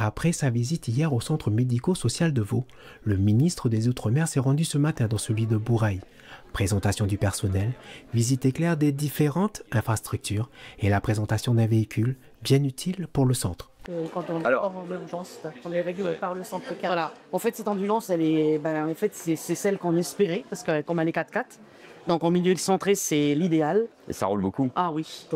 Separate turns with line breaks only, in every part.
Après sa visite hier au centre médico-social de Vaud, le ministre des Outre-mer s'est rendu ce matin dans celui de Bourail. Présentation du personnel, visite éclair des différentes infrastructures et la présentation d'un véhicule bien utile pour le centre.
Quand on est hors urgence, on est réglé par le centre 4. Voilà. En fait, cette ambulance, elle est, en fait, c'est celle qu'on espérait, parce que comme elle est 4x4, donc au milieu centré, c'est l'idéal.
Et ça roule beaucoup.
Ah oui.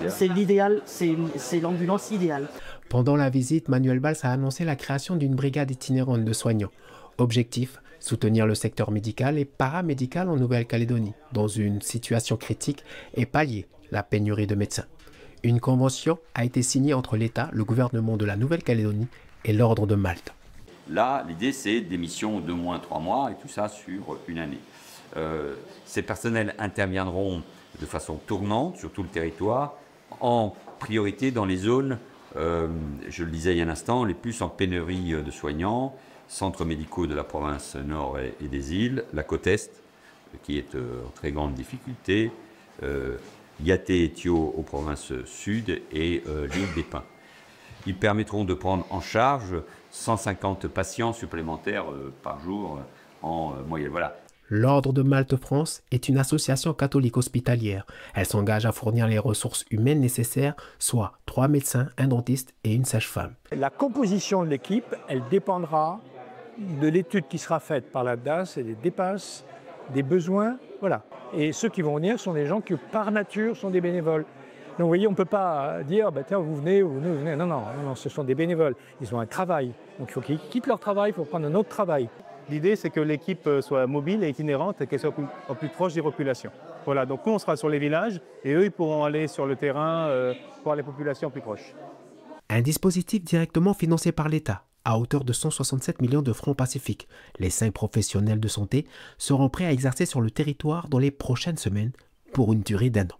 C'est l'idéal, c'est l'ambulance idéale.
Pendant la visite, Manuel Valls a annoncé la création d'une brigade itinérante de soignants. Objectif, soutenir le secteur médical et paramédical en Nouvelle-Calédonie, dans une situation critique et pallier la pénurie de médecins. Une convention a été signée entre l'État, le gouvernement de la Nouvelle-Calédonie et l'Ordre de Malte.
Là, l'idée, c'est des missions de moins 3 mois et tout ça sur une année. Ces personnels interviendront de façon tournante sur tout le territoire, en priorité dans les zones, je le disais il y a un instant, les plus en pénurie de soignants, centres médicaux de la province nord et des îles, la côte est, qui est en très grande difficulté, Yaté et Thio aux provinces sud et l'île des Pins. Ils permettront de prendre en charge 150 patients supplémentaires par jour en moyenne. Voilà.
L'Ordre de Malte France est une association catholique hospitalière. Elle s'engage à fournir les ressources humaines nécessaires, soit 3 médecins, un dentiste et une sage-femme.
La composition de l'équipe, elle dépendra de l'étude qui sera faite par la DAS et des dépenses, des besoins, voilà. Et ceux qui vont venir sont des gens qui, par nature, sont des bénévoles. Donc vous voyez, on ne peut pas dire, tiens, vous venez. Non, non, ce sont des bénévoles. Ils ont un travail. Donc il faut qu'ils quittent leur travail, il faut prendre un autre travail.
L'idée, c'est que l'équipe soit mobile et itinérante et qu'elle soit au plus proche des populations. Voilà, donc nous, on sera sur les villages et eux, ils pourront aller sur le terrain voir les populations plus proches.
Un dispositif directement financé par l'État, à hauteur de 167 millions de francs pacifiques. Les 5 professionnels de santé seront prêts à exercer sur le territoire dans les prochaines semaines pour une durée d'1 an.